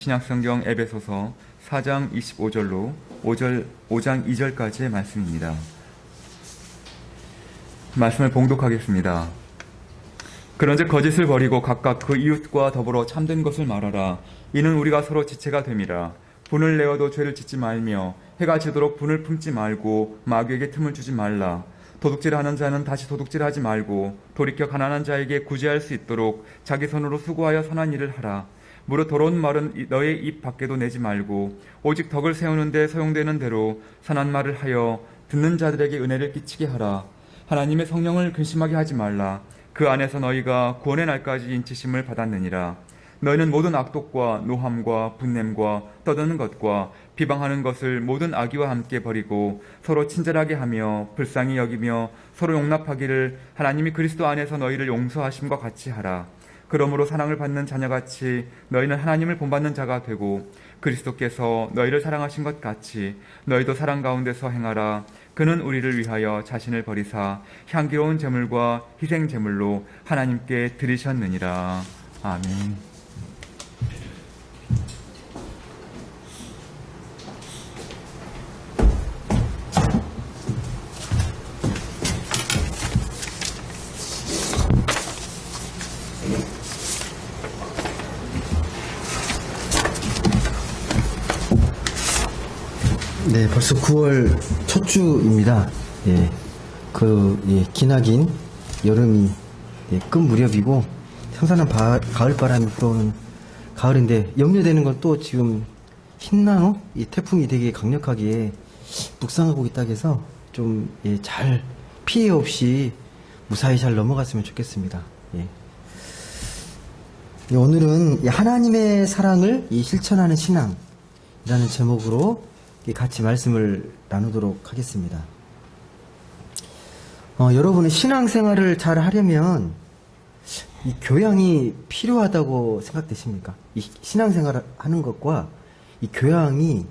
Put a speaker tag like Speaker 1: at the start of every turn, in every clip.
Speaker 1: 신약성경 에베소서 4장 25절로 5장 2절까지의 말씀입니다. 말씀을 봉독하겠습니다. 그런즉 거짓을 버리고 각각 그 이웃과 더불어 참된 것을 말하라. 이는 우리가 서로 지체가 됨이라. 분을 내어도 죄를 짓지 말며 해가 지도록 분을 품지 말고 마귀에게 틈을 주지 말라. 도둑질하는 자는 다시 도둑질하지 말고 돌이켜 가난한 자에게 구제할 수 있도록 자기 손으로 수고하여 선한 일을 하라. 무릇 더러운 말은 너의 입 밖에도 내지 말고 오직 덕을 세우는 데 소용되는 대로 선한 말을 하여 듣는 자들에게 은혜를 끼치게 하라. 하나님의 성령을 근심하게 하지 말라. 그 안에서 너희가 구원의 날까지 인치심을 받았느니라. 너희는 모든 악독과 노함과 분냄과 떠드는 것과 비방하는 것을 모든 악의와 함께 버리고 서로 친절하게 하며 불쌍히 여기며 서로 용납하기를 하나님이 그리스도 안에서 너희를 용서하심과 같이 하라. 그러므로 사랑을 받는 자녀같이 너희는 하나님을 본받는 자가 되고 그리스도께서 너희를 사랑하신 것 같이 너희도 사랑 가운데서 행하라. 그는 우리를 위하여 자신을 버리사 향기로운 제물과 희생 제물로 하나님께 드리셨느니라. 아멘.
Speaker 2: 네, 벌써 9월 첫 주입니다. 기나긴 여름이 끝 무렵이고 선선한 가을 바람이 불어오는 가을인데 염려되는 건 또 지금 흰나노 이 태풍이 되게 강력하게 북상하고 있다고 해서 좀 잘 피해 없이 무사히 잘 넘어갔으면 좋겠습니다. 오늘은 하나님의 사랑을 실천하는 신앙이라는 제목으로 같이 말씀을 나누도록 하겠습니다. 여러분의 신앙생활을 잘 하려면 이 교양이 필요하다고 생각되십니까? 이 신앙생활을 하는 것과 이 교양이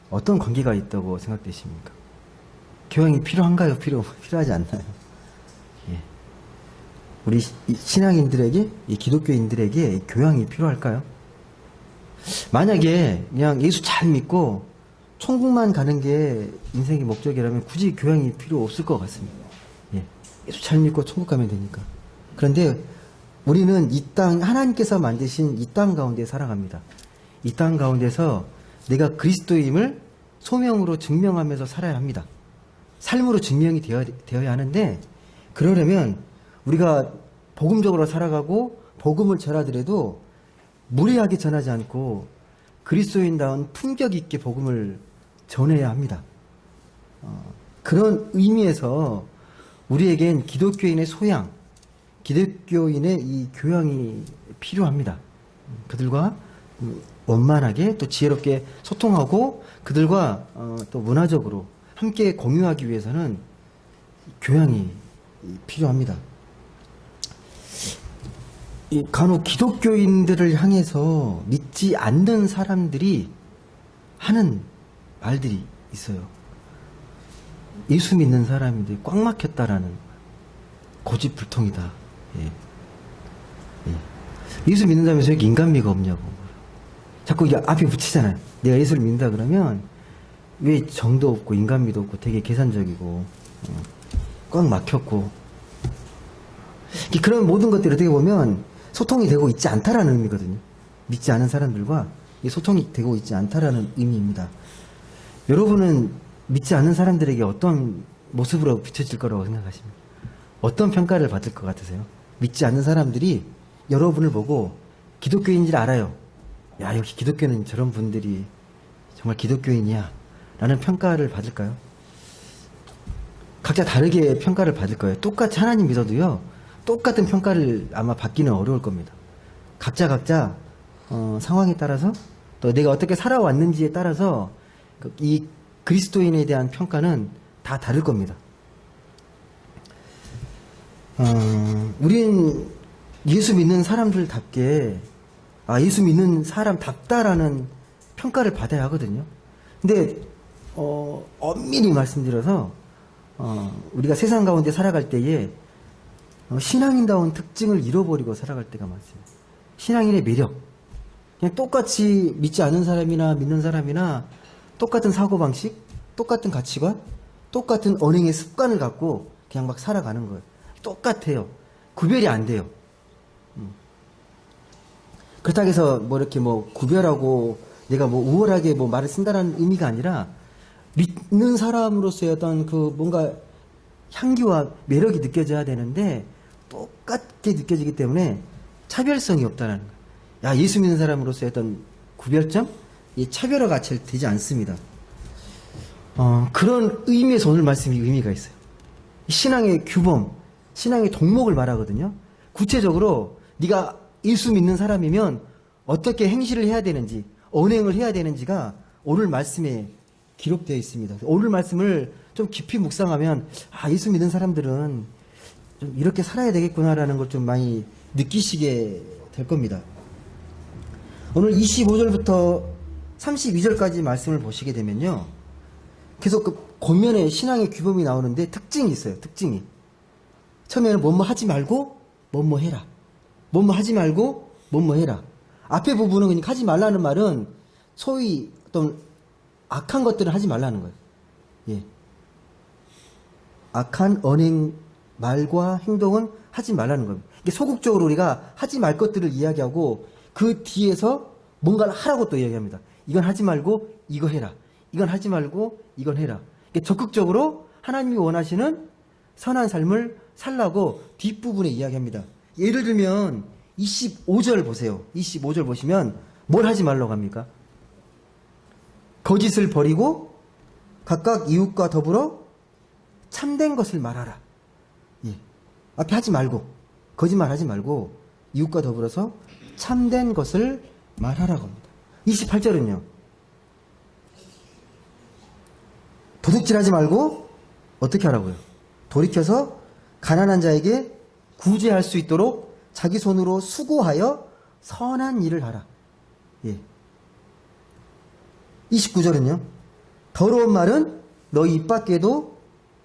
Speaker 2: 어떤 관계가 있다고 생각되십니까? 교양이 필요한가요? 필요하지 않나요? 우리 신앙인들에게, 이 기독교인들에게 교양이 필요할까요? 만약에 그냥 예수 잘 믿고 천국만 가는 게 인생의 목적이라면 굳이 교양이 필요 없을 것 같습니다. 예수 잘 믿고 천국 가면 되니까. 그런데 우리는 이 땅, 하나님께서 만드신 이 땅 가운데 살아갑니다. 이 땅 가운데서 내가 그리스도임을 소명으로 증명하면서 살아야 합니다. 삶으로 증명이 되어야 하는데, 그러려면 우리가 복음적으로 살아가고 복음을 전하더라도 무례하게 전하지 않고 그리스도인다운 품격 있게 복음을 전해야 합니다. 그런 의미에서 우리에겐 기독교인의 소양, 기독교인의 이 교양이 필요합니다. 그들과 원만하게 또 지혜롭게 소통하고 그들과 또 문화적으로 함께 공유하기 위해서는 교양이 필요합니다. 간혹 기독교인들을 향해서 믿지 않는 사람들이 하는 말들이 있어요. 예수 믿는 사람인데 꽉 막혔다라는 고집불통이다. 예수 믿는다면서 왜 인간미가 없냐고. 자꾸 이게 앞에 붙이잖아요. 내가 예수를 믿는다 그러면 왜 정도 없고 인간미도 없고 되게 계산적이고 꽉 막혔고, 그런 모든 것들이 어떻게 보면 소통이 되고 있지 않다라는 의미거든요. 믿지 않은 사람들과 소통이 되고 있지 않다라는 의미입니다. 여러분은 믿지 않는 사람들에게 어떤 모습으로 비춰질 거라고 생각하십니까? 어떤 평가를 받을 것 같으세요? 믿지 않는 사람들이 여러분을 보고 기독교인인 줄 알아요. 야, 역시 기독교는 저런 분들이 정말 기독교인이야 라는 평가를 받을까요? 각자 다르게 평가를 받을 거예요. 똑같이 하나님 믿어도요, 똑같은 평가를 아마 받기는 어려울 겁니다. 각자 상황에 따라서 또 내가 어떻게 살아왔는지에 따라서 이 그리스도인에 대한 평가는 다 다를 겁니다. 우린 예수 믿는 사람들답게 예수 믿는 사람답다라는 평가를 받아야 하거든요. 근데 엄밀히 말씀드려서 우리가 세상 가운데 살아갈 때에 신앙인다운 특징을 잃어버리고 살아갈 때가 많습니다. 신앙인의 매력, 그냥 똑같이 믿지 않는 사람이나 믿는 사람이나 똑같은 사고방식, 똑같은 가치관, 똑같은 언행의 습관을 갖고 그냥 막 살아가는 거예요. 똑같아요. 구별이 안 돼요. 그렇다고 해서 뭐 이렇게 뭐 구별하고 내가 뭐 우월하게 뭐 말을 쓴다는 의미가 아니라 믿는 사람으로서의 어떤 그 뭔가 향기와 매력이 느껴져야 되는데 똑같게 느껴지기 때문에 차별성이 없다는 거예요. 야, 예수 믿는 사람으로서의 어떤 구별점? 이 차별화가 잘 되지 않습니다. 그런 의미에서 오늘 말씀이 의미가 있어요. 신앙의 규범, 신앙의 덕목을 말하거든요. 구체적으로 네가 예수 믿는 사람이면 어떻게 행실을 해야 되는지, 언행을 해야 되는지가 오늘 말씀에 기록되어 있습니다. 오늘 말씀을 좀 깊이 묵상하면 예수 믿는 사람들은 좀 이렇게 살아야 되겠구나라는 걸 좀 많이 느끼시게 될 겁니다. 오늘 25절부터 32절까지 말씀을 보시게 되면요. 계속 그 권면에 신앙의 규범이 나오는데 특징이 있어요. 특징이. 처음에는 뭐뭐 하지 말고 뭐뭐 해라. 뭐뭐 하지 말고 뭐뭐 해라. 앞에 부분은 그냥 하지 말라는 말은 소위 어떤 악한 것들을 하지 말라는 거예요. 예. 악한 언행, 말과 행동은 하지 말라는 겁니다. 이게 소극적으로 우리가 하지 말 것들을 이야기하고 그 뒤에서 뭔가를 하라고 또 이야기합니다. 이건 하지 말고 이거 해라. 이건 하지 말고 이건 해라. 이게 적극적으로 하나님이 원하시는 선한 삶을 살라고 뒷부분에 이야기합니다. 예를 들면 25절 보세요. 25절 보시면 뭘 하지 말라고 합니까? 거짓을 버리고 각각 이웃과 더불어 참된 것을 말하라. 예. 앞에 하지 말고 거짓말 하지 말고 이웃과 더불어서 참된 것을 말하라고 합니다. 28절은요. 도둑질하지 말고 어떻게 하라고요? 돌이켜서 가난한 자에게 구제할 수 있도록 자기 손으로 수고하여 선한 일을 하라. 예. 29절은요. 더러운 말은 너희 입 밖에도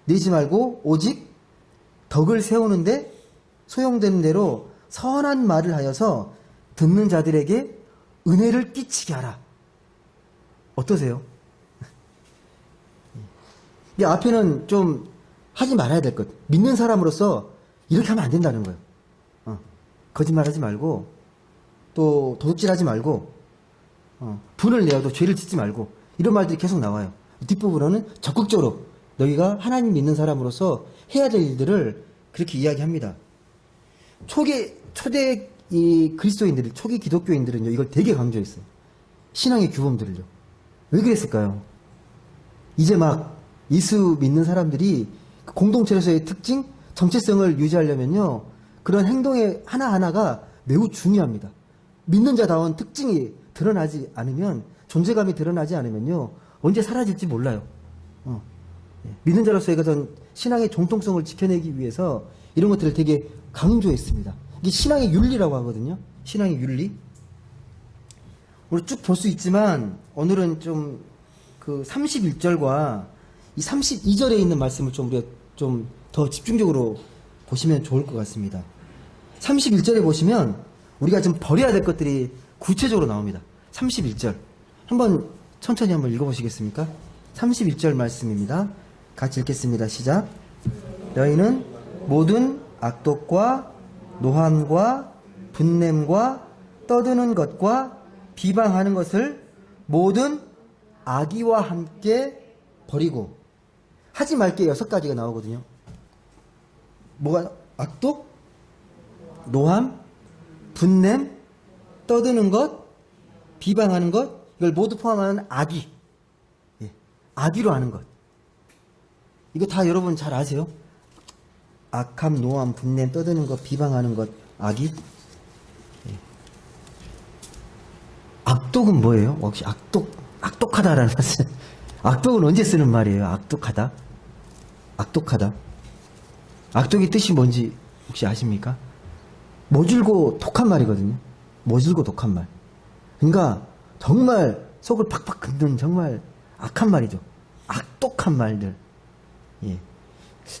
Speaker 2: 내지 말고 오직 덕을 세우는데 소용되는 대로 선한 말을 하여서 듣는 자들에게 은혜를 끼치게 하라. 어떠세요? 이 앞에는 좀 하지 말아야 될 것. 믿는 사람으로서 이렇게 하면 안 된다는 거예요. 거짓말하지 말고 또 도둑질하지 말고 분을 내어도 죄를 짓지 말고 이런 말들이 계속 나와요. 뒷부분은 적극적으로 너희가 하나님 믿는 사람으로서 해야 될 일들을 그렇게 이야기합니다. 초대 이 그리스도인들, 초기 기독교인들은요, 이걸 되게 강조했어요. 신앙의 규범들을요. 왜 그랬을까요? 이제 막 예수 믿는 사람들이 공동체에서의 특징, 정체성을 유지하려면요, 그런 행동의 하나하나가 매우 중요합니다. 믿는 자다운 특징이 드러나지 않으면, 존재감이 드러나지 않으면요, 언제 사라질지 몰라요. 믿는 자로서의 그런 신앙의 정통성을 지켜내기 위해서 이런 것들을 되게 강조했습니다. 이게 신앙의 윤리라고 하거든요. 신앙의 윤리. 우리 쭉 볼 수 있지만 오늘은 좀 그 31절과 이 32절에 있는 말씀을 좀 우리가 좀 더 집중적으로 보시면 좋을 것 같습니다. 31절에 보시면 우리가 좀 버려야 될 것들이 구체적으로 나옵니다. 31절. 한번 천천히 한번 읽어보시겠습니까? 31절 말씀입니다. 같이 읽겠습니다. 시작. 너희는 모든 악독과 노함과 분냄과 떠드는 것과 비방하는 것을 모든 악의와 함께 버리고 하지 말게 6가지가 나오거든요. 뭐가 악독, 노함, 분냄, 떠드는 것, 비방하는 것, 이걸 모두 포함하는 악의. 예, 악의로 하는 것. 이거 다 여러분 잘 아세요? 악함, 노함, 분냄, 떠드는 것, 비방하는 것, 악의. 예. 악독은 뭐예요? 혹시 악독하다라는 말씀. 악독은 언제 쓰는 말이에요? 악독하다? 악독하다. 악독의 뜻이 뭔지 혹시 아십니까? 모질고 독한 말이거든요. 모질고 독한 말. 그러니까 정말 속을 팍팍 긁는 정말 악한 말이죠. 악독한 말들. 예.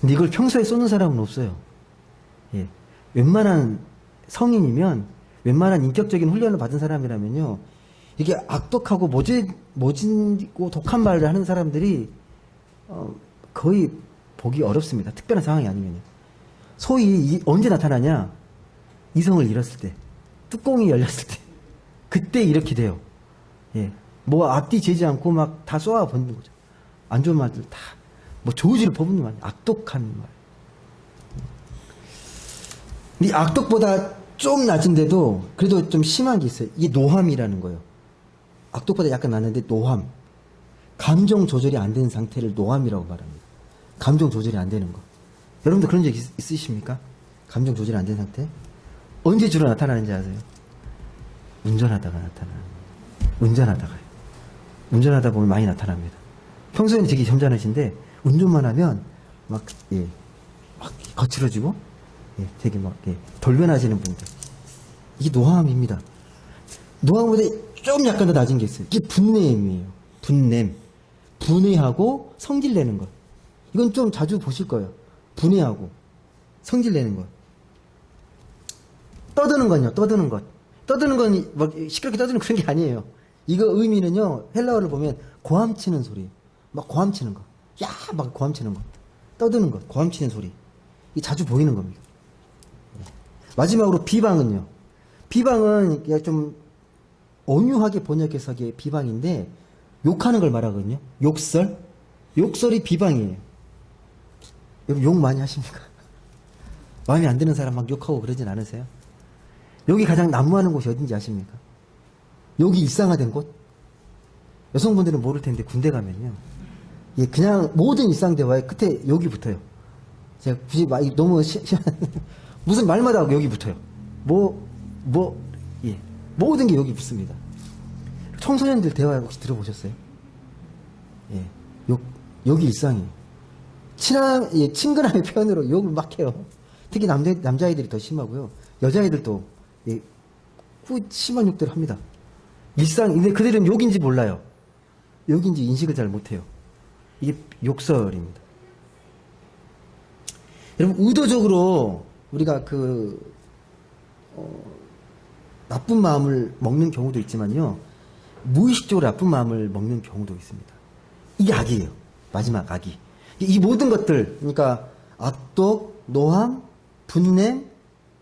Speaker 2: 근데 이걸 평소에 쏘는 사람은 없어요. 예. 웬만한 성인이면 웬만한 인격적인 훈련을 받은 사람이라면요, 이게 악독하고 모진고 독한 말을 하는 사람들이 거의 보기 어렵습니다. 특별한 상황이 아니면요. 소위 언제 나타나냐? 이성을 잃었을 때, 뚜껑이 열렸을 때, 그때 이렇게 돼요. 예, 뭐 앞뒤 재지 않고 막 다 쏘아 버리는 거죠. 안 좋은 말들 다, 뭐 조지를 퍼붓는 말, 악독한 말. 이 악독보다 좀 낮은데도 그래도 좀 심한 게 있어요. 이게 노함이라는 거예요. 악독보다 약간 낮은데 노함. 감정 조절이 안 되는 상태를 노함이라고 말합니다. 감정 조절이 안 되는 거. 여러분들 그런 적 있으십니까? 감정 조절이 안 되는 상태? 언제 주로 나타나는지 아세요? 운전하다가 나타나요. 운전하다가요. 운전하다 보면 많이 나타납니다. 평소에는 되게 점잖으신데 운전만 하면 막 거칠어지고 되게 막 돌변하시는 분들. 이게 노함입니다. 노함보다 좀 약간 더 낮은 게 있어요. 이게 분냄이에요. 분냄. 분해하고 성질내는 것. 이건 좀 자주 보실 거예요. 분해하고 성질내는 것. 떠드는 건요. 떠드는 것. 떠드는 건 막 시끄럽게 떠드는 그런 게 아니에요. 이거 의미는요. 헬라어를 보면 고함치는 소리. 막 고함치는 거. 야! 막 고함치는 거. 떠드는 것. 고함치는 소리. 이게 자주 보이는 겁니다. 마지막으로 비방은요. 비방은 그냥 좀 온유하게 번역해서 이게 비방인데 욕하는 걸 말하거든요. 욕설. 욕설이 비방이에요. 여러분 욕 많이 하십니까? 마음에 안 드는 사람 막 욕하고 그러진 않으세요? 여기 가장 난무하는 곳이 어딘지 아십니까? 욕이 일상화된 곳? 여성분들은 모를 텐데 군대 가면요. 예, 그냥 모든 일상 대화의 끝에 욕이 붙어요. 제가 굳이 너무 무슨 말마다 욕이 붙어요. 모든 게 욕이 붙습니다. 청소년들 대화 혹시 들어보셨어요? 예, 욕이 일상이에요. 친근함의 표현으로 욕을 막 해요. 특히 남자아이들이 더 심하고요. 여자아이들도 심한 욕들을 합니다. 근데 그들은 욕인지 몰라요. 욕인지 인식을 잘 못해요. 이게 욕설입니다. 여러분, 의도적으로 우리가 나쁜 마음을 먹는 경우도 있지만요. 무의식적으로 나쁜 마음을 먹는 경우도 있습니다. 이게 악이에요. 마지막 악이. 이 모든 것들, 그러니까 악독, 노함, 분냄,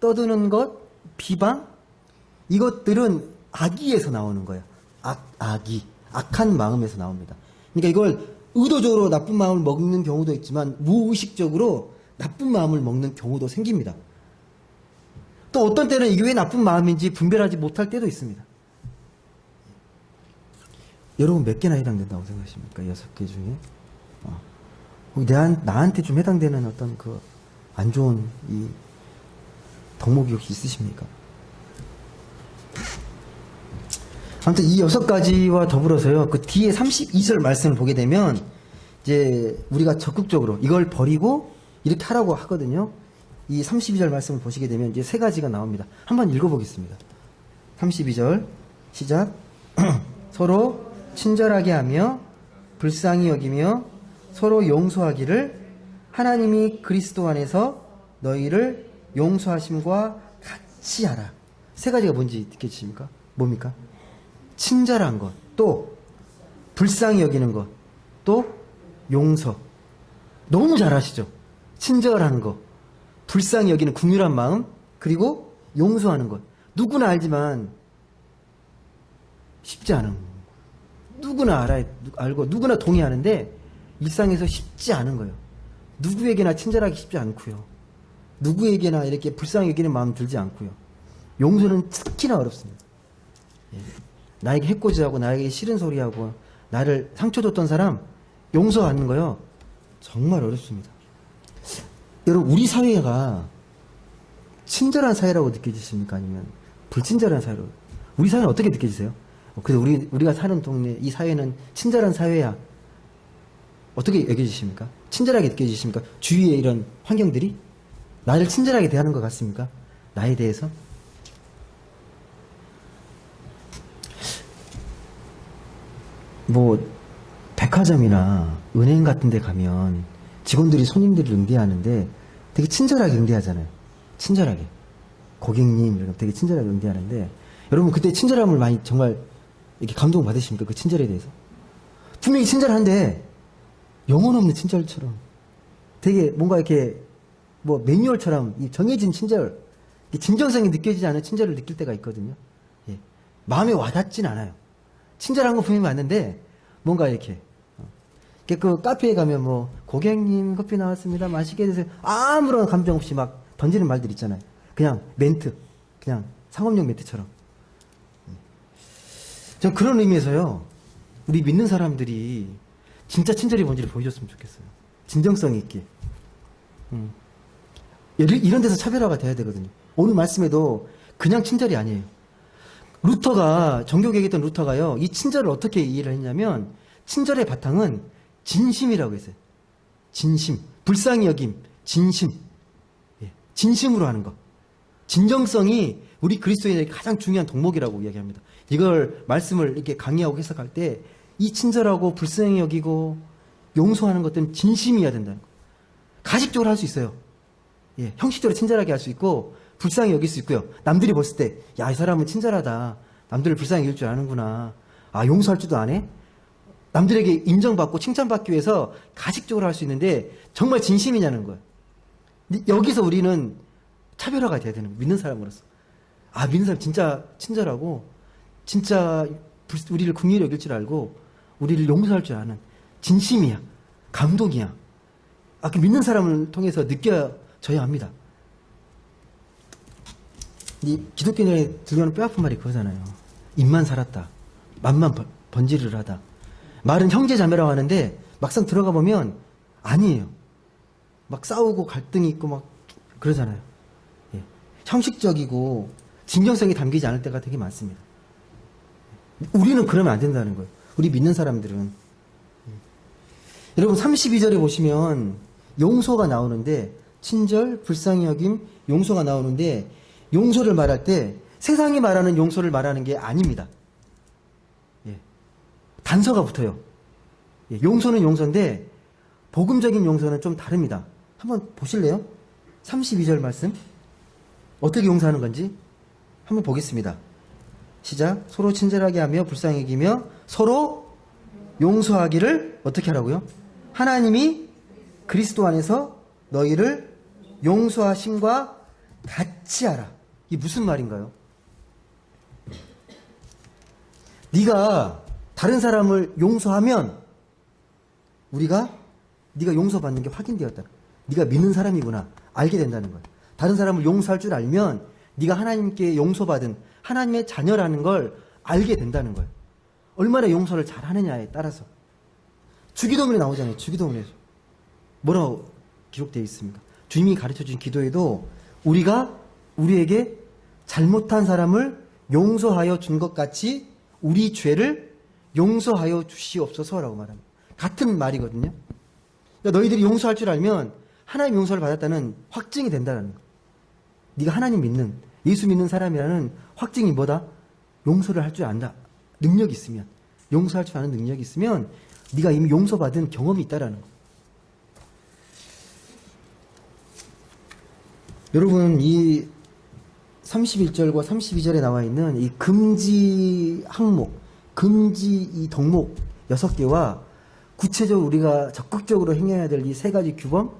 Speaker 2: 떠드는 것, 비방, 이것들은 악의에서 나오는 거예요. 악의, 악한 마음에서 나옵니다. 그러니까 이걸 의도적으로 나쁜 마음을 먹는 경우도 있지만 무의식적으로 나쁜 마음을 먹는 경우도 생깁니다. 또 어떤 때는 이게 왜 나쁜 마음인지 분별하지 못할 때도 있습니다. 여러분 몇 개나 해당된다고 생각하십니까? 6개 중에? 나한테 좀 해당되는 어떤 안 좋은 이 덕목이 혹시 있으십니까? 아무튼 이 6가지와 더불어서요, 그 뒤에 32절 말씀을 보게 되면, 이제 우리가 적극적으로 이걸 버리고 이렇게 하라고 하거든요. 이 32절 말씀을 보시게 되면 이제 3가지가 나옵니다. 한번 읽어보겠습니다. 32절, 시작. 서로 친절하게 하며, 불쌍히 여기며, 서로 용서하기를 하나님이 그리스도 안에서 너희를 용서하심과 같이 하라. 3가지가 뭔지 느껴지십니까? 뭡니까? 친절한 것, 또 불쌍히 여기는 것, 또 용서. 너무 잘 아시죠? 친절한 것, 불쌍히 여기는 긍휼한 마음, 그리고 용서하는 것. 누구나 알지만 쉽지 않은 거예요. 누구나 알고 누구나 동의하는데 일상에서 쉽지 않은 거예요. 누구에게나 친절하기 쉽지 않고요. 누구에게나 이렇게 불쌍히 여기는 마음 들지 않고요. 용서는 특히나 어렵습니다. 예. 나에게 해코지하고 나에게 싫은 소리하고 나를 상처 줬던 사람 용서하는 거요. 정말 어렵습니다. 여러분, 우리 사회가 친절한 사회라고 느껴지십니까? 아니면 불친절한 사회로? 우리 사회는 어떻게 느껴지세요? 그래서 우리가 사는 동네, 이 사회는 친절한 사회야. 어떻게 여겨지십니까? 친절하게 느껴지십니까? 주위의 이런 환경들이? 나를 친절하게 대하는 것 같습니까? 나에 대해서? 백화점이나 은행 같은 데 가면 직원들이 손님들을 응대하는데 되게 친절하게 응대하잖아요. 친절하게. 고객님 이렇게 되게 친절하게 응대하는데 여러분 그때 친절함을 많이 정말 이렇게 감동 받으십니까? 그 친절에 대해서 분명히 친절한데 영혼 없는 친절처럼 되게 뭔가 이렇게 뭐 매뉴얼처럼 이 정해진 친절, 이 진정성이 느껴지지 않은 친절을 느낄 때가 있거든요. 예. 마음에 와닿진 않아요. 친절한 거 분명히 맞는데 뭔가 이렇게 그 카페에 가면 뭐 고객님 커피 나왔습니다. 맛있게 드세요. 아무런 감정 없이 막 던지는 말들 있잖아요. 그냥 멘트, 그냥 상업용 멘트처럼. 전 그런 의미에서요. 우리 믿는 사람들이 진짜 친절이 뭔지를 보여줬으면 좋겠어요. 진정성 있게. 이런 데서 차별화가 돼야 되거든요. 오늘 말씀에도 그냥 친절이 아니에요. 루터가, 종교계에 있던 루터가요, 이 친절을 어떻게 이해를 했냐면, 친절의 바탕은 진심이라고 했어요. 진심. 불쌍히 여김. 진심. 예. 진심으로 하는 것. 진정성이 우리 그리스도인에게 가장 중요한 덕목이라고 이야기합니다. 이걸 말씀을 이렇게 강의하고 해석할 때, 이 친절하고 불쌍히 여기고 용서하는 것들은 진심이어야 된다는 거예요. 가식적으로 할 수 있어요. 예. 형식적으로 친절하게 할 수 있고, 불쌍히 여길 수 있고요. 남들이 봤을 때, 야, 이 사람은 친절하다. 남들을 불쌍히 여길 줄 아는구나. 아, 용서할 줄도 아네? 남들에게 인정받고 칭찬받기 위해서 가식적으로 할 수 있는데, 정말 진심이냐는 거예요. 여기서 우리는 차별화가 돼야 되는 거예요. 믿는 사람으로서. 아, 믿는 사람 진짜 친절하고, 진짜 우리를 긍휼히 여길 줄 알고, 우리를 용서할 줄 아는 진심이야. 감동이야. 아, 그 믿는 사람을 통해서 느껴져야 합니다. 이 기독교인들이 들려오는 뼈아픈 말이 그거잖아요. 입만 살았다. 맘만 번지르르 하다. 말은 형제 자매라고 하는데 막상 들어가 보면 아니에요. 막 싸우고 갈등이 있고 막 그러잖아요. 예. 형식적이고 진정성이 담기지 않을 때가 되게 많습니다. 우리는 그러면 안 된다는 거예요. 우리 믿는 사람들은. 예. 여러분 32절에 보시면 용서가 나오는데 친절, 불쌍히 여김, 용서가 나오는데 용서를 말할 때 세상이 말하는 용서를 말하는 게 아닙니다. 예. 단서가 붙어요. 예. 용서는 용서인데 복음적인 용서는 좀 다릅니다. 한번 보실래요? 32절 말씀 어떻게 용서하는 건지 한번 보겠습니다. 시작. 서로 친절하게 하며 불쌍히 여기며 서로 용서하기를 어떻게 하라고요? 하나님이 그리스도 안에서 너희를 용서하심과 같이 하라. 이게 무슨 말인가요? 네가 다른 사람을 용서하면 네가 용서받는 게 확인되었다. 네가 믿는 사람이구나. 알게 된다는 거예요. 다른 사람을 용서할 줄 알면 네가 하나님께 용서받은 하나님의 자녀라는 걸 알게 된다는 거예요. 얼마나 용서를 잘하느냐에 따라서. 주기도문에 나오잖아요. 주기도문에서. 뭐라고 기록되어 있습니까? 주님이 가르쳐준 기도에도 우리가 우리에게 잘못한 사람을 용서하여 준 것 같이 우리 죄를 용서하여 주시옵소서라고 말합니다. 같은 말이거든요. 그러니까 너희들이 용서할 줄 알면 하나님 용서를 받았다는 확증이 된다는 거. 네가 하나님 믿는, 예수 믿는 사람이라는 확증이 뭐다? 용서를 할 줄 안다. 능력이 있으면, 용서할 줄 아는 능력이 있으면 네가 이미 용서받은 경험이 있다라는 거. 여러분, 이 31절과 32절에 나와 있는 이 금지 항목, 금지 이 덕목 6개와 구체적으로 우리가 적극적으로 행해야 될 이 3가지 규범,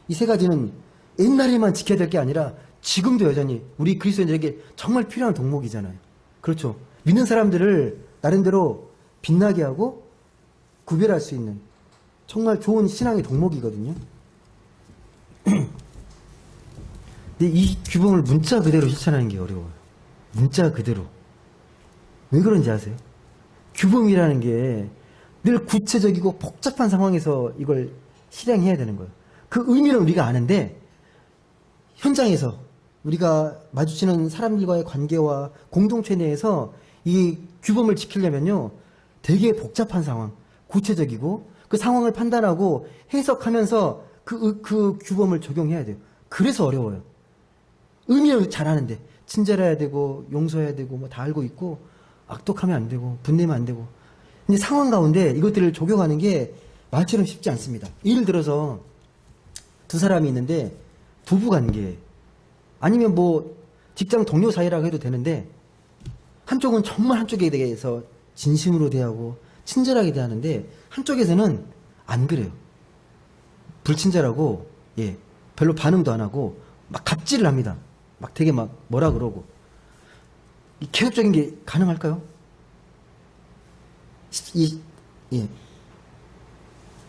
Speaker 2: 이 3가지는 옛날에만 지켜야 될 게 아니라 지금도 여전히 우리 그리스도인들에게 정말 필요한 덕목이잖아요. 그렇죠. 믿는 사람들을 나름대로 빛나게 하고 구별할 수 있는 정말 좋은 신앙의 덕목이거든요. 근데 이 규범을 문자 그대로 실천하는 게 어려워요. 문자 그대로. 왜 그런지 아세요? 규범이라는 게 늘 구체적이고 복잡한 상황에서 이걸 실행해야 되는 거예요. 그 의미는 우리가 아는데 현장에서 우리가 마주치는 사람들과의 관계와 공동체 내에서 이 규범을 지키려면요. 되게 복잡한 상황, 구체적이고 그 상황을 판단하고 해석하면서 그 규범을 적용해야 돼요. 그래서 어려워요. 의미는 잘 아는데 친절해야 되고 용서해야 되고 뭐 다 알고 있고 악독하면 안 되고 분내면 안 되고 근데 상황 가운데 이것들을 적용하는 게 말처럼 쉽지 않습니다. 예를 들어서 두 사람이 있는데 부부관계 아니면 뭐 직장 동료 사이라고 해도 되는데 한쪽은 정말 한쪽에 대해서 진심으로 대하고 친절하게 대하는데 한쪽에서는 안 그래요. 불친절하고 별로 반응도 안 하고 막 갑질을 합니다. 막 되게 막 뭐라 그러고. 이 계속적인 게 가능할까요?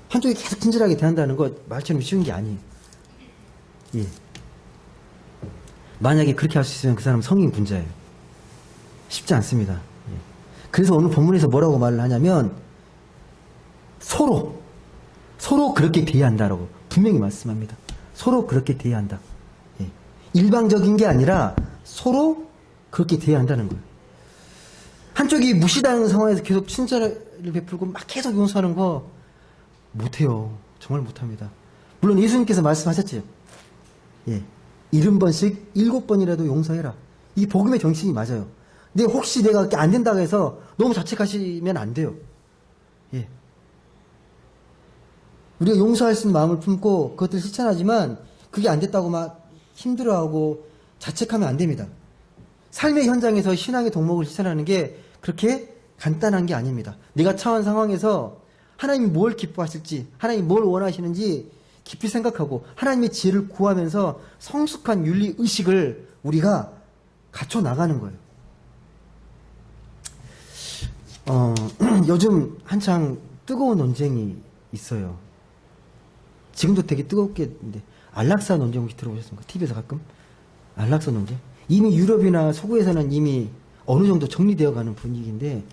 Speaker 2: 한쪽이 계속 친절하게 대한다는 거 말처럼 쉬운 게 아니에요. 만약에 그렇게 할 수 있으면 그 사람은 성인 군자예요. 쉽지 않습니다. 그래서 오늘 본문에서 뭐라고 말을 하냐면 서로 그렇게 대해야 한다라고 분명히 말씀합니다. 서로 그렇게 대해야 한다. 일방적인 게 아니라 서로 그렇게 대해야 한다는 거예요. 한쪽이 무시당하는 상황에서 계속 친절을 베풀고 막 계속 용서하는 거 못해요. 정말 못합니다. 물론 예수님께서 말씀하셨죠. 70번씩 7번이라도 용서해라. 이 복음의 정신이 맞아요. 근데 혹시 내가 그렇게 안 된다고 해서 너무 자책하시면 안 돼요. 우리가 용서할 수 있는 마음을 품고 그것들을 실천하지만 그게 안 됐다고 막 힘들어하고 자책하면 안 됩니다. 삶의 현장에서 신앙의 덕목을 실천하는 게 그렇게 간단한 게 아닙니다. 내가 처한 상황에서 하나님이 뭘 기뻐하실지, 하나님이 뭘 원하시는지 깊이 생각하고 하나님의 지혜를 구하면서 성숙한 윤리 의식을 우리가 갖춰 나가는 거예요. 요즘 한창 뜨거운 논쟁이 있어요. 지금도 되게 뜨겁게 있는데 안락사 논쟁 혹시 들어보셨습니까? TV에서 가끔 안락사 논쟁. 이미 유럽이나 서구에서는 이미 어느 정도 정리되어 가는 분위기인데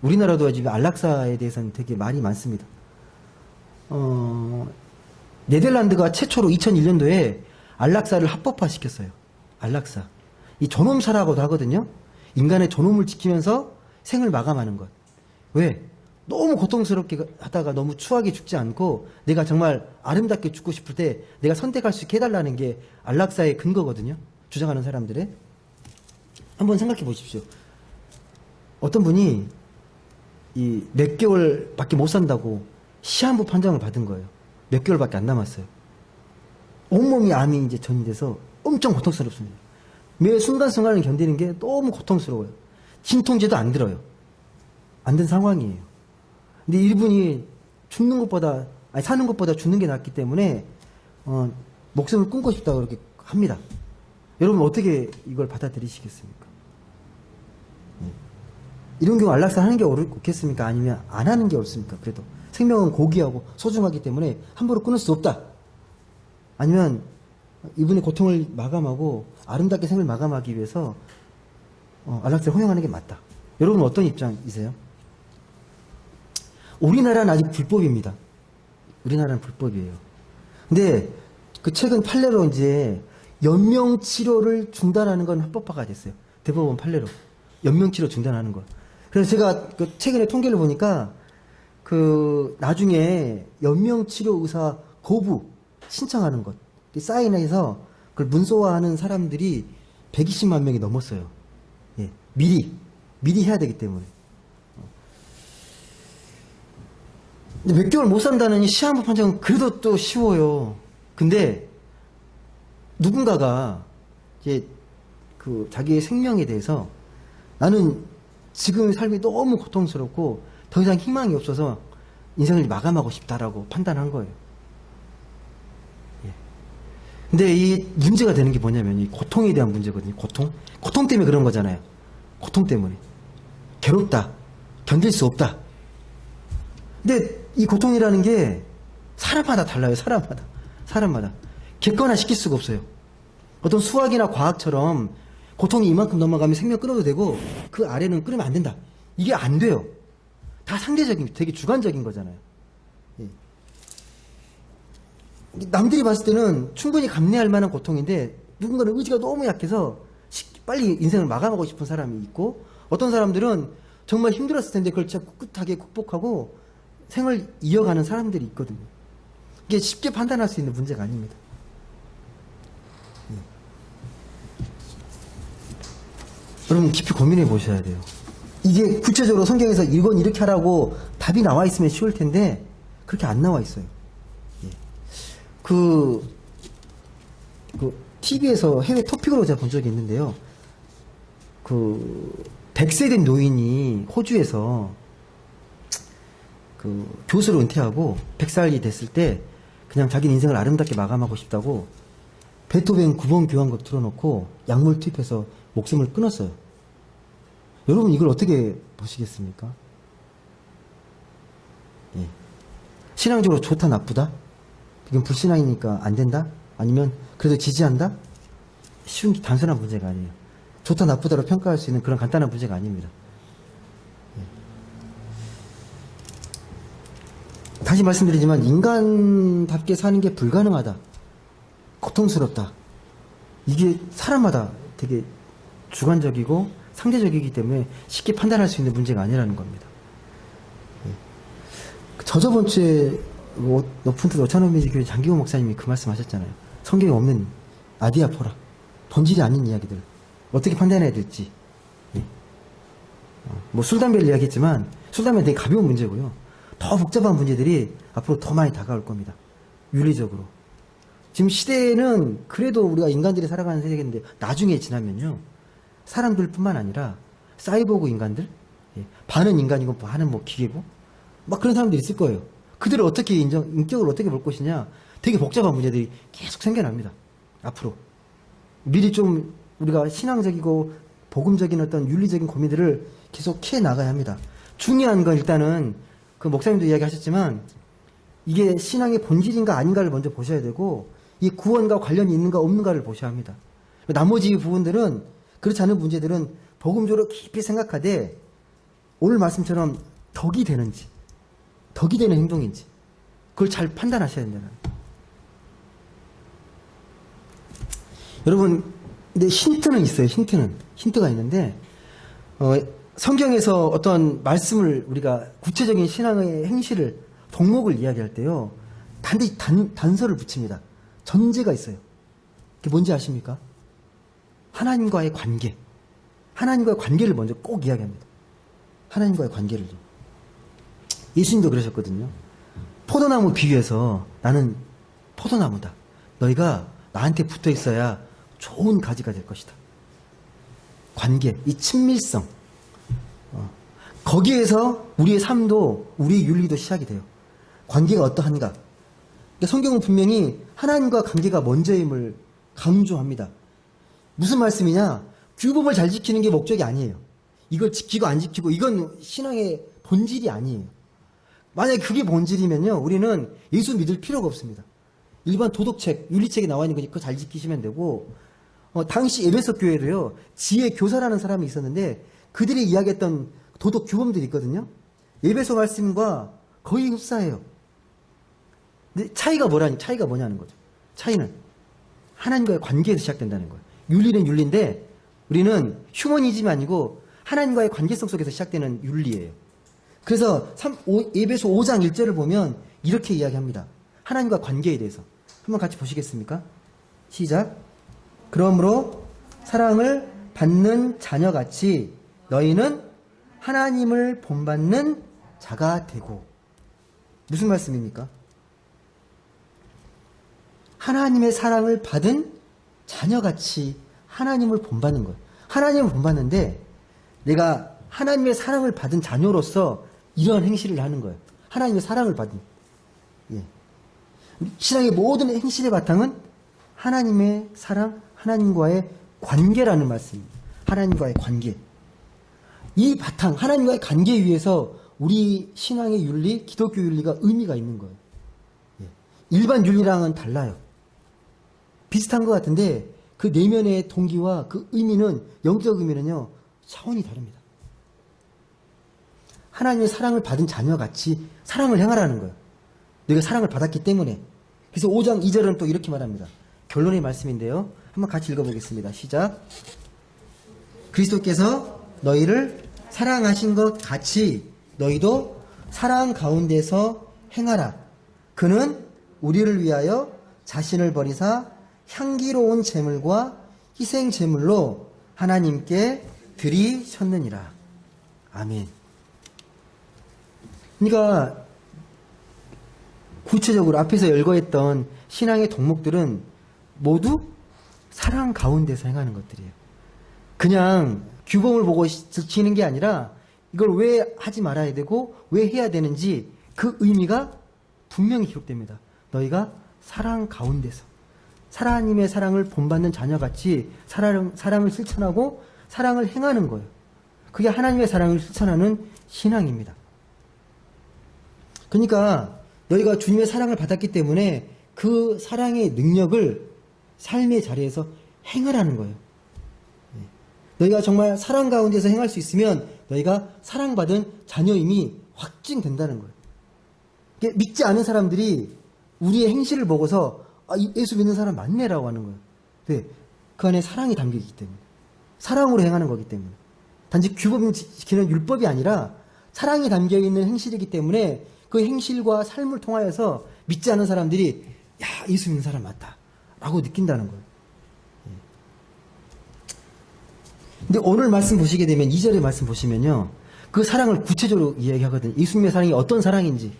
Speaker 2: 우리나라도 지금 안락사에 대해서는 되게 말이 많습니다. 네덜란드가 최초로 2001년도에 안락사를 합법화시켰어요. 안락사. 이 존엄사라고도 하거든요. 인간의 존엄을 지키면서 생을 마감하는 것. 왜? 너무 고통스럽게 하다가 너무 추하게 죽지 않고 내가 정말 아름답게 죽고 싶을 때 내가 선택할 수 있게 해달라는 게 안락사의 근거거든요. 주장하는 사람들의. 한번 생각해 보십시오. 어떤 분이 이 몇 개월밖에 못 산다고 시한부 판정을 받은 거예요. 몇 개월밖에 안 남았어요. 온몸이 암이 이제 전이돼서 엄청 고통스럽습니다. 매 순간순간을 견디는 게 너무 고통스러워요. 진통제도 안 들어요. 안 된 상황이에요. 근데 이분이 죽는 것보다, 아니, 사는 것보다 죽는 게 낫기 때문에, 목숨을 끊고 싶다고 그렇게 합니다. 여러분, 어떻게 이걸 받아들이시겠습니까? 이런 경우 안락사 하는 게 옳겠습니까? 아니면 안 하는 게 옳습니까? 그래도. 생명은 고귀하고 소중하기 때문에 함부로 끊을 수 없다. 아니면 이분의 고통을 마감하고 아름답게 생을 마감하기 위해서 안락사를 허용하는 게 맞다. 여러분 어떤 입장이세요? 우리나라는 아직 불법입니다. 우리나라는 불법이에요. 근데 그 최근 판례로 이제 연명치료를 중단하는 건 합법화가 됐어요. 대법원 판례로. 연명치료 중단하는 거. 그래서 제가 그 최근에 통계를 보니까 그 나중에 연명치료 의사 거부 신청하는 것 사인해서 그걸 문서화하는 사람들이 120만 명이 넘었어요. 미리 해야 되기 때문에. 근데 몇 개월 못 산다는 이 시한부 판정은 그래도 또 쉬워요. 근데 누군가가 이제 그 자기의 생명에 대해서 나는 지금 삶이 너무 고통스럽고 더 이상 희망이 없어서 인생을 마감하고 싶다라고 판단한 거예요. 근데 이 문제가 되는 게 뭐냐면 이 고통에 대한 문제거든요. 고통 때문에 그런 거잖아요. 고통 때문에. 괴롭다. 견딜 수 없다. 근데 이 고통이라는 게 사람마다 달라요. 사람마다. 객관화시킬 수가 없어요. 어떤 수학이나 과학처럼 고통이 이만큼 넘어가면 생명 끊어도 되고 그 아래는 끊으면 안 된다. 이게 안 돼요. 다 상대적인, 되게 주관적인 거잖아요. 남들이 봤을 때는 충분히 감내할 만한 고통인데 누군가는 의지가 너무 약해서 빨리 인생을 마감하고 싶은 사람이 있고 어떤 사람들은 정말 힘들었을 텐데 그걸 진짜 꿋꿋하게 극복하고 생을 이어가는 사람들이 있거든요. 이게 쉽게 판단할 수 있는 문제가 아닙니다. 여러분 깊이 고민해 보셔야 돼요. 이게 구체적으로 성경에서 이건 이렇게 하라고 답이 나와 있으면 쉬울 텐데 그렇게 안 나와 있어요. TV에서 해외 토픽으로 제가 본 적이 있는데요. 그 100세 된 노인이 호주에서 그 교수를 은퇴하고 100살이 됐을 때 그냥 자기 인생을 아름답게 마감하고 싶다고 베토벤 9번 교향곡 틀어놓고 약물 투입해서 목숨을 끊었어요. 여러분 이걸 어떻게 보시겠습니까? 예. 신앙적으로 좋다 나쁘다? 이건 불신앙이니까 안 된다? 아니면 그래도 지지한다? 쉬운 단순한 문제가 아니에요. 좋다 나쁘다로 평가할 수 있는 그런 간단한 문제가 아닙니다. 예. 다시 말씀드리지만 인간답게 사는 게 불가능하다. 고통스럽다. 이게 사람마다 되게 주관적이고 상대적이기 때문에 쉽게 판단할 수 있는 문제가 아니라는 겁니다. 예. 저번 주에 오픈트 오차노미지 교회 장기호 목사님이 그 말씀 하셨잖아요. 성경에 없는 아디아포라. 본질이 아닌 이야기들. 어떻게 판단해야 될지. 예. 뭐 술, 담배를 이야기했지만 술, 담배는 되게 가벼운 문제고요. 더 복잡한 문제들이 앞으로 더 많이 다가올 겁니다. 윤리적으로. 지금 시대에는 그래도 우리가 인간들이 살아가는 세계인데 나중에 지나면요. 사람들뿐만 아니라 사이보그 인간들, 예. 반은 인간이고 반은 뭐 기계고 막 그런 사람들이 있을 거예요. 그들을 어떻게 인격을 어떻게 볼 것이냐 되게 복잡한 문제들이 계속 생겨납니다. 앞으로. 미리 좀 우리가 신앙적이고 복음적인 어떤 윤리적인 고민들을 계속 캐 나가야 합니다. 중요한 건 일단은 그 목사님도 이야기하셨지만 이게 신앙의 본질인가 아닌가를 먼저 보셔야 되고 이 구원과 관련이 있는가 없는가를 보셔야 합니다. 나머지 부분들은 그렇지 않은 문제들은 복음적으로 깊이 생각하되 오늘 말씀처럼 덕이 되는지 덕이 되는 행동인지 그걸 잘 판단하셔야 된다. 여러분 근데 힌트는 있어요. 힌트가 있는데 성경에서 어떤 말씀을 우리가 구체적인 신앙의 행실을 덕목을 이야기할 때요. 반드시 단서를 붙입니다. 전제가 있어요. 그게 뭔지 아십니까? 하나님과의 관계. 하나님과의 관계를 먼저 꼭 이야기합니다. 하나님과의 관계를. 예수님도 그러셨거든요. 포도나무 비유해서 나는 포도나무다. 너희가 나한테 붙어 있어야 좋은 가지가 될 것이다. 관계, 이 친밀성. 거기에서 우리의 삶도 우리의 윤리도 시작이 돼요. 관계가 어떠한가. 그러니까 성경은 분명히 하나님과 관계가 먼저임을 강조합니다. 무슨 말씀이냐? 규범을 잘 지키는 게 목적이 아니에요. 이걸 지키고 안 지키고 이건 신앙의 본질이 아니에요. 만약에 그게 본질이면요. 우리는 예수 믿을 필요가 없습니다. 일반 도덕책, 윤리책에 나와 있는 거니까 그거 잘 지키시면 되고 당시 에베소 교회도요. 지혜 교사라는 사람이 있었는데 그들이 이야기했던 도덕 규범들이 있거든요. 에베소 말씀과 거의 흡사해요. 근데 차이가 뭐냐는 거죠. 차이는 하나님과의 관계에서 시작된다는 거예요. 윤리는 윤리인데 우리는 휴머니즘이 아니고 하나님과의 관계성 속에서 시작되는 윤리예요. 그래서 에베소 5장 1절을 보면 이렇게 이야기합니다. 하나님과 관계에 대해서. 한번 같이 보시겠습니까? 시작. 그러므로 사랑을 받는 자녀같이 너희는 하나님을 본받는 자가 되고. 무슨 말씀입니까? 하나님의 사랑을 받은 자녀같이 하나님을 본받는 거예요. 하나님을 본받는데 내가 하나님의 사랑을 받은 자녀로서 이러한 행실을 하는 거예요. 하나님의 사랑을 받은. 예. 신앙의 모든 행실의 바탕은 하나님의 사랑, 하나님과의 관계라는 말씀입니다. 하나님과의 관계. 이 바탕, 하나님과의 관계 위에서 우리 신앙의 윤리, 기독교 윤리가 의미가 있는 거예요. 예. 일반 윤리랑은 달라요. 비슷한 것 같은데 그 내면의 동기와 그 의미는, 영적 의미는요, 차원이 다릅니다. 하나님의 사랑을 받은 자녀같이 사랑을 행하라는 거예요. 너희가 사랑을 받았기 때문에. 그래서 5장 2절은 또 이렇게 말합니다. 결론의 말씀인데요. 한번 같이 읽어보겠습니다. 시작. 그리스도께서 너희를 사랑하신 것 같이 너희도 사랑 가운데서 행하라. 그는 우리를 위하여 자신을 버리사 향기로운 제물과 희생 제물로 하나님께 드리셨느니라. 아멘. 그러니까 구체적으로 앞에서 열거했던 신앙의 덕목들은 모두 사랑 가운데서 행하는 것들이에요. 그냥 규범을 보고 지키는 게 아니라 이걸 왜 하지 말아야 되고 왜 해야 되는지 그 의미가 분명히 기록됩니다. 너희가 사랑 가운데서 하나님의 사랑을 본받는 자녀같이 사랑을 실천하고 사랑을 행하는 거예요. 그게 하나님의 사랑을 실천하는 신앙입니다. 그러니까 너희가 주님의 사랑을 받았기 때문에 그 사랑의 능력을 삶의 자리에서 행하라는 거예요. 너희가 정말 사랑 가운데서 행할 수 있으면 너희가 사랑받은 자녀임이 확증된다는 거예요. 믿지 않은 사람들이 우리의 행실을 보고서 예수 믿는 사람 맞네라고 하는 거예요. 왜? 그 안에 사랑이 담겨있기 때문에. 사랑으로 행하는 거기 때문에. 단지 규범을 지키는 율법이 아니라 사랑이 담겨있는 행실이기 때문에 그 행실과 삶을 통하여서 믿지 않은 사람들이 야, 예수 믿는 사람 맞다 라고 느낀다는 거예요. 근데 오늘 말씀 보시게 되면 2절의 말씀 보시면요. 그 사랑을 구체적으로 이야기하거든요. 예수님의 사랑이 어떤 사랑인지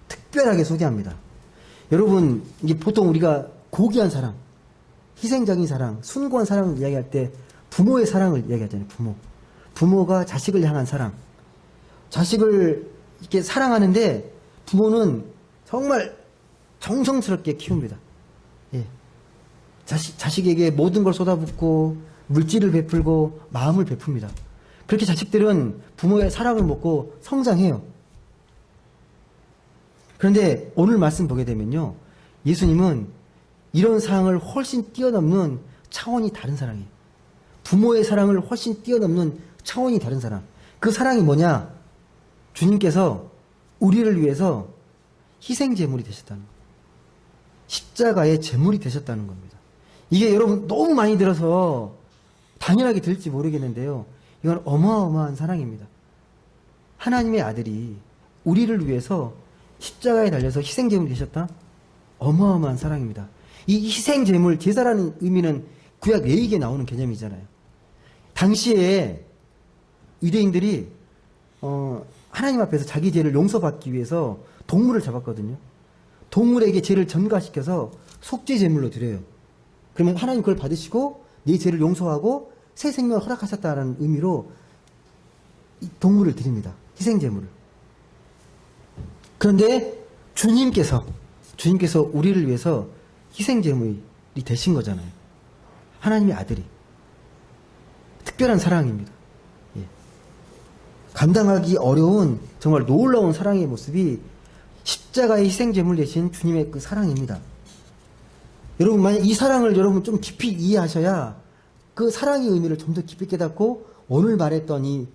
Speaker 2: 특별하게 소개합니다. 여러분, 이게 보통 우리가 고귀한 사랑, 희생적인 사랑, 숭고한 사랑을 이야기할 때 부모의 사랑을 이야기하잖아요. 부모가 자식을 향한 사랑. 자식을 이렇게 사랑하는데 부모는 정말 정성스럽게 키웁니다. 자식에게 모든 걸 쏟아붓고 물질을 베풀고 마음을 베풉니다. 그렇게 자식들은 부모의 사랑을 먹고 성장해요. 그런데 오늘 말씀 보게 되면요. 예수님은 이런 사랑을 훨씬 뛰어넘는 차원이 다른 사랑이에요. 부모의 사랑을 훨씬 뛰어넘는 차원이 다른 사랑. 그 사랑이 뭐냐? 주님께서 우리를 위해서 희생제물이 되셨다는 거예요. 십자가의 제물이 되셨다는 겁니다. 이게 여러분 너무 많이 들어서 당연하게 들을지 모르겠는데요. 이건 어마어마한 사랑입니다. 하나님의 아들이 우리를 위해서 십자가에 달려서 희생제물이 되셨다? 어마어마한 사랑입니다. 이 희생제물, 제사라는 의미는 구약 레위기에 나오는 개념이잖아요. 당시에 유대인들이 하나님 앞에서 자기 죄를 용서받기 위해서 동물을 잡았거든요. 동물에게 죄를 전가시켜서 속죄제물로 드려요. 그러면 하나님 그걸 받으시고 네 죄를 용서하고 새 생명을 허락하셨다는 의미로 이 동물을 드립니다. 희생제물을. 그런데 주님께서 우리를 위해서 희생제물이 되신 거잖아요. 하나님의 아들이. 특별한 사랑입니다. 감당하기 어려운 정말 놀라운 사랑의 모습이 십자가의 희생제물 되신 주님의 그 사랑입니다. 여러분, 만약 이 사랑을 여러분 좀 깊이 이해하셔야 그 사랑의 의미를 좀 더 깊이 깨닫고 오늘 말했던 이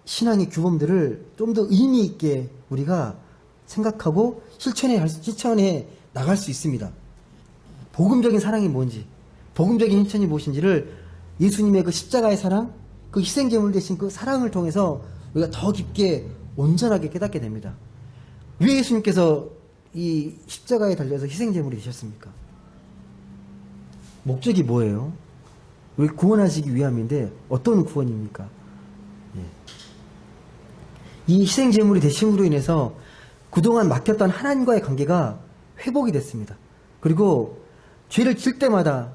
Speaker 2: 신앙의 규범들을 좀 더 의미 있게 우리가 생각하고 실천해 나갈 수 있습니다. 복음적인 사랑이 뭔지, 복음적인 실천이 무엇인지를 예수님의 그 십자가의 사랑, 그 희생제물 되신 그 사랑을 통해서 우리가 더 깊게 온전하게 깨닫게 됩니다. 왜 예수님께서 이 십자가에 달려서 희생제물이 되셨습니까? 목적이 뭐예요? 우리 구원하시기 위함인데 어떤 구원입니까? 이 희생제물이 되심으로 인해서 그동안 막혔던 하나님과의 관계가 회복이 됐습니다. 그리고 죄를 질 때마다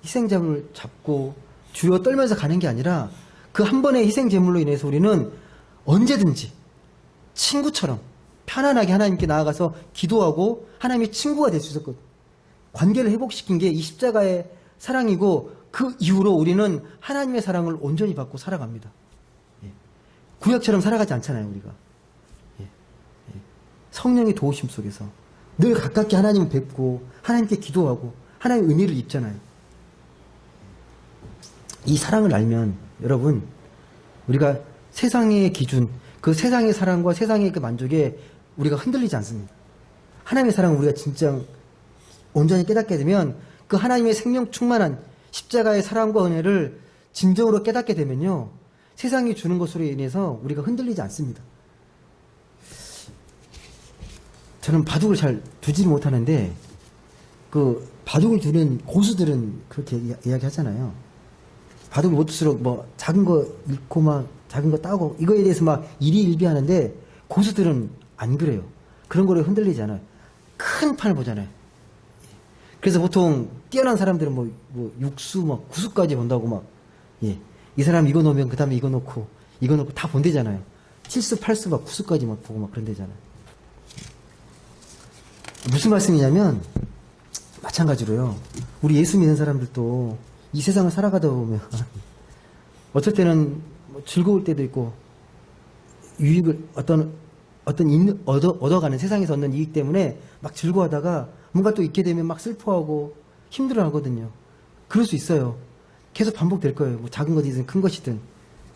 Speaker 2: 희생제물을 잡고 주여 떨면서 가는 게 아니라 그 한 번의 희생제물로 인해서 우리는 언제든지 친구처럼 편안하게 하나님께 나아가서 기도하고 하나님의 친구가 될 수 있었거든요. 관계를 회복시킨 게 이 십자가의 사랑이고 그 이후로 우리는 하나님의 사랑을 온전히 받고 살아갑니다. 구약처럼 살아가지 않잖아요, 우리가. 성령의 도우심 속에서 늘 가깝게 하나님을 뵙고 하나님께 기도하고 하나님의 은혜를 입잖아요. 이 사랑을 알면 여러분, 우리가 세상의 기준, 그 세상의 사랑과 세상의 그 만족에 우리가 흔들리지 않습니다. 하나님의 사랑을 우리가 진짜 온전히 깨닫게 되면 그 하나님의 생명 충만한 십자가의 사랑과 은혜를 진정으로 깨닫게 되면요, 세상이 주는 것으로 인해서 우리가 흔들리지 않습니다. 저는 바둑을 잘 두지를 못하는데 그 바둑을 두는 고수들은 그렇게 이야기하잖아요. 바둑을 못 둘수록 뭐 작은 거 잃고 막 작은 거 따고 이거에 대해서 막 일희일비하는데 고수들은 안 그래요. 그런 거에 흔들리지 않아요. 큰 판을 보잖아요. 그래서 보통 뛰어난 사람들은 뭐 육수 막 구수까지 본다고 막 예. 이 사람 이거 놓으면 그 다음에 이거 놓고 다 본대잖아요. 7수, 8수, 막 9수까지 막 보고 막 그런대잖아요. 무슨 말씀이냐면, 마찬가지로요. 우리 예수 믿는 사람들도 이 세상을 살아가다 보면, 어쩔 때는 뭐 즐거울 때도 있고, 유익을, 얻어가는 세상에서 얻는 이익 때문에 막 즐거워하다가 뭔가 또 있게 되면 막 슬퍼하고 힘들어 하거든요. 그럴 수 있어요. 계속 반복될 거예요. 뭐 작은 것이든 큰 것이든.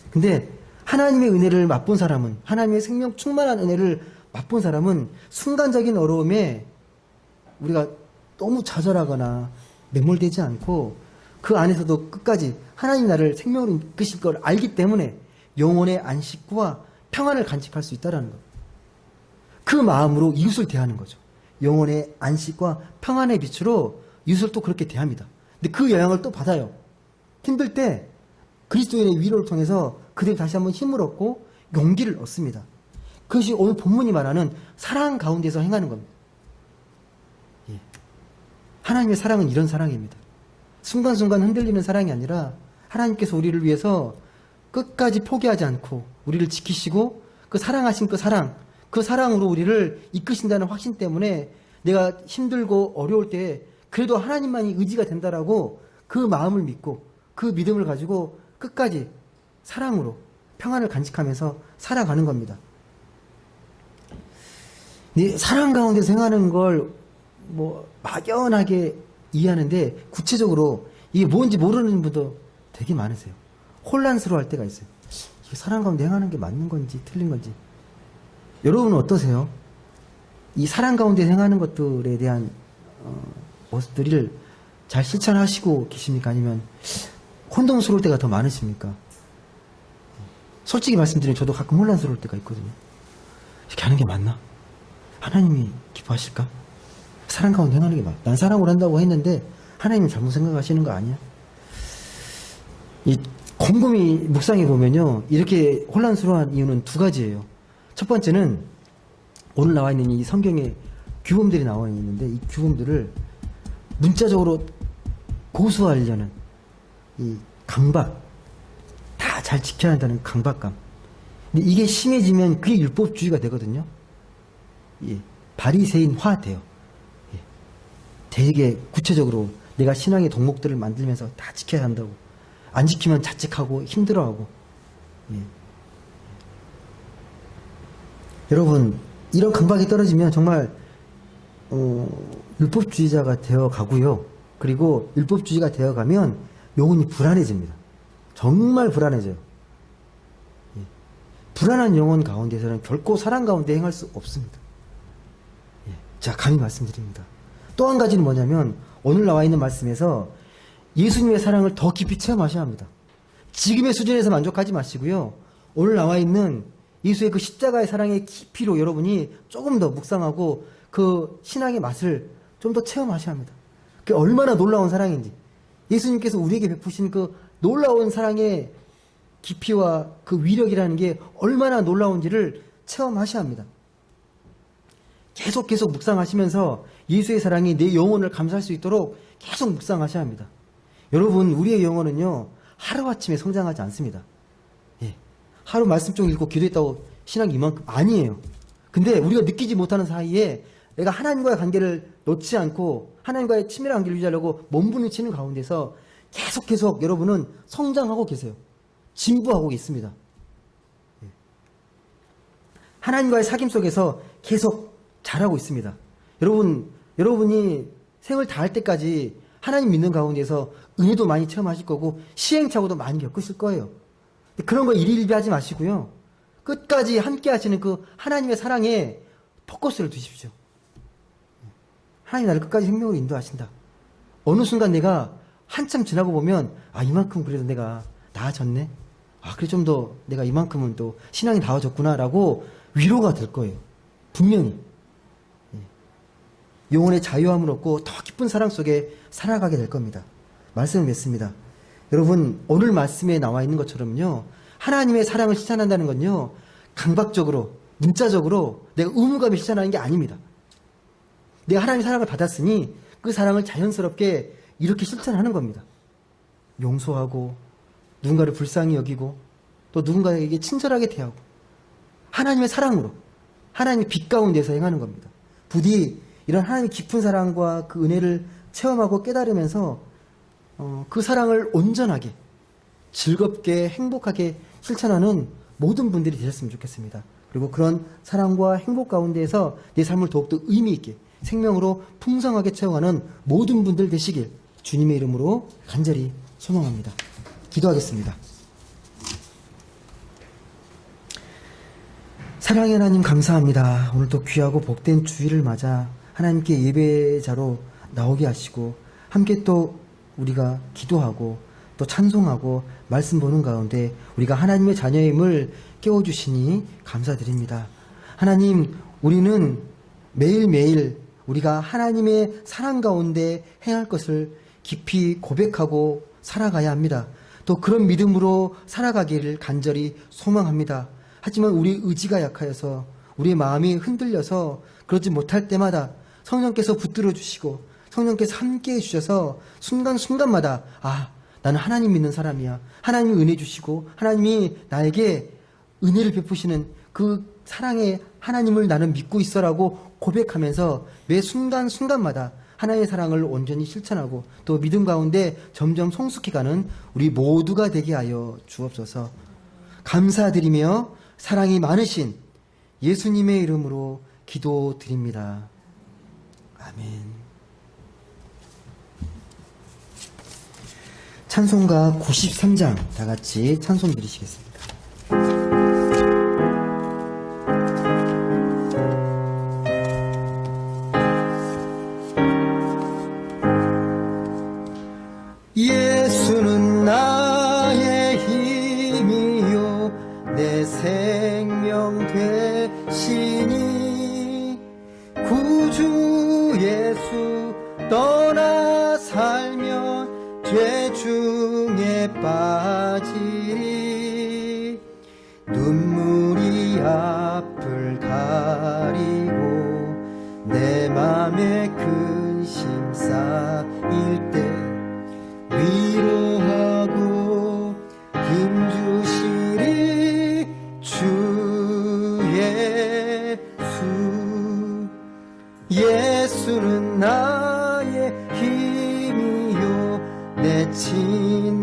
Speaker 2: 근데 하나님의 은혜를 맛본 사람은, 하나님의 생명 충만한 은혜를 맛본 사람은 순간적인 어려움에 우리가 너무 좌절하거나 매몰되지 않고 그 안에서도 끝까지 하나님 나를 생명으로 이끄실 걸 알기 때문에 영혼의 안식과 평안을 간직할 수 있다는 것. 그 마음으로 이웃을 대하는 거죠. 영혼의 안식과 평안의 빛으로 이웃을 또 그렇게 대합니다. 근데 그 영향을 또 받아요. 힘들 때 그리스도인의 위로를 통해서 그들이 다시 한번 힘을 얻고 용기를 얻습니다. 그것이 오늘 본문이 말하는 사랑 가운데서 행하는 겁니다. 예. 하나님의 사랑은 이런 사랑입니다. 순간순간 흔들리는 사랑이 아니라 하나님께서 우리를 위해서 끝까지 포기하지 않고 우리를 지키시고 그 사랑하신 그 사랑으로 우리를 이끄신다는 확신 때문에 내가 힘들고 어려울 때 그래도 하나님만이 의지가 된다라고 그 마음을 믿고 그 믿음을 가지고 끝까지 사랑으로 평안을 간직하면서 살아가는 겁니다. 사랑 가운데 생하는 걸 뭐 막연하게 이해하는데 구체적으로 이게 뭔지 모르는 분도 되게 많으세요. 혼란스러워할 때가 있어요. 이게 사랑 가운데 행하는 게 맞는 건지 틀린 건지. 여러분은 어떠세요? 이 사랑 가운데 행하는 것들에 대한 모습들을 잘 실천하시고 계십니까? 아니면 혼동스러울 때가 더 많으십니까? 솔직히 말씀드리면 저도 가끔 혼란스러울 때가 있거든요. 이렇게 하는 게 맞나? 하나님이 기뻐하실까? 사랑 가운데 행하는 게 맞나? 난 사랑으로 한다고 했는데 하나님은 잘못 생각하시는 거 아니야? 이 곰곰이 묵상해 보면요, 이렇게 혼란스러워한 이유는 두 가지예요. 첫 번째는 오늘 나와 있는 이 성경에 규범들이 나와 있는데 이 규범들을 문자적으로 고수하려는 이 강박, 다 잘 지켜야 한다는 강박감. 근데 이게 심해지면 그게 율법주의가 되거든요. 예, 바리새인화 돼요. 예, 되게 구체적으로 내가 신앙의 덕목들을 만들면서 다 지켜야 한다고. 안 지키면 자책하고 힘들어하고. 예. 여러분, 이런 강박이 떨어지면 정말 율법주의자가 되어 가고요. 그리고 율법주의가 되어 가면 영혼이 불안해집니다. 정말 불안해져요. 예. 불안한 영혼 가운데서는 결코 사랑 가운데 행할 수 없습니다. 예. 자, 감히 말씀드립니다. 또 한 가지는 뭐냐면 오늘 나와 있는 말씀에서 예수님의 사랑을 더 깊이 체험하셔야 합니다. 지금의 수준에서 만족하지 마시고요. 오늘 나와 있는 예수의 그 십자가의 사랑의 깊이로 여러분이 조금 더 묵상하고 그 신앙의 맛을 좀 더 체험하셔야 합니다. 그게 얼마나 놀라운 사랑인지. 예수님께서 우리에게 베푸신 그 놀라운 사랑의 깊이와 그 위력이라는 게 얼마나 놀라운지를 체험하셔야 합니다. 계속 묵상하시면서 예수의 사랑이 내 영혼을 감사할 수 있도록 계속 묵상하셔야 합니다. 여러분, 우리의 영혼은요, 하루아침에 성장하지 않습니다. 예. 하루 말씀 좀 읽고 기도했다고 신앙이 이만큼 아니에요. 근데 우리가 느끼지 못하는 사이에 내가 하나님과의 관계를 놓지 않고 하나님과의 친밀한 관계를 유지하려고 몸부림치는 가운데서 계속 여러분은 성장하고 계세요. 진부하고 있습니다. 예. 하나님과의 사귐 속에서 계속 자라고 있습니다. 여러분이 생을 다할 때까지 하나님 믿는 가운데서 은혜도 많이 체험하실 거고 시행착오도 많이 겪으실 거예요. 그런 거 일일비하지 마시고요. 끝까지 함께 하시는 그 하나님의 사랑에 포커스를 두십시오. 하나님 나를 끝까지 생명으로 인도하신다. 어느 순간 내가 한참 지나고 보면 이만큼 그래도 내가 나아졌네. 그래 좀 더 내가 이만큼은 또 신앙이 나아졌구나라고 위로가 될 거예요. 분명히. 영혼의 자유함을 얻고 더 깊은 사랑 속에 살아가게 될 겁니다. 말씀을 맺습니다. 여러분, 오늘 말씀에 나와 있는 것처럼요, 하나님의 사랑을 실천한다는 건요, 강박적으로, 문자적으로 내가 의무감에 실천하는 게 아닙니다. 내가 하나님의 사랑을 받았으니 그 사랑을 자연스럽게 이렇게 실천하는 겁니다. 용서하고, 누군가를 불쌍히 여기고 또 누군가에게 친절하게 대하고 하나님의 사랑으로 하나님의 빛 가운데서 행하는 겁니다. 부디 이런 하나님의 깊은 사랑과 그 은혜를 체험하고 깨달으면서 그 사랑을 온전하게 즐겁게 행복하게 실천하는 모든 분들이 되셨으면 좋겠습니다. 그리고 그런 사랑과 행복 가운데에서 내 삶을 더욱더 의미 있게 생명으로 풍성하게 채워가는 모든 분들 되시길 주님의 이름으로 간절히 소망합니다. 기도하겠습니다. 사랑의 하나님 감사합니다. 오늘도 귀하고 복된 주일을 맞아 하나님께 예배자로 나오게 하시고 함께 또 우리가 기도하고 또 찬송하고 말씀 보는 가운데 우리가 하나님의 자녀임을 깨워주시니 감사드립니다. 하나님, 우리는 매일매일 우리가 하나님의 사랑 가운데 행할 것을 깊이 고백하고 살아가야 합니다. 또 그런 믿음으로 살아가기를 간절히 소망합니다. 하지만 우리 의지가 약하여서 우리의 마음이 흔들려서 그러지 못할 때마다 성령께서 붙들어 주시고 성령께서 함께 해주셔서 순간순간마다 나는 하나님 믿는 사람이야. 하나님이 은혜 주시고 하나님이 나에게 은혜를 베푸시는 그 사랑의 하나님을 나는 믿고 있어라고 고백하면서 매 순간순간마다 하나님의 사랑을 온전히 실천하고 또 믿음 가운데 점점 성숙해가는 우리 모두가 되게 하여 주옵소서. 감사드리며 사랑이 많으신 예수님의 이름으로 기도드립니다. 아멘. 찬송가 93장 다 같이 찬송 드리시겠습니다. 예수는 나의 힘이요 내 생명 되시니 구주 예수 떠나 살면 죄 중에 빠지리 눈물이 앞을 가리고 내 맘에 근심 쌓일 때 위로하고 힘주시리 주 예수 예수는 나의 힘이요 내 친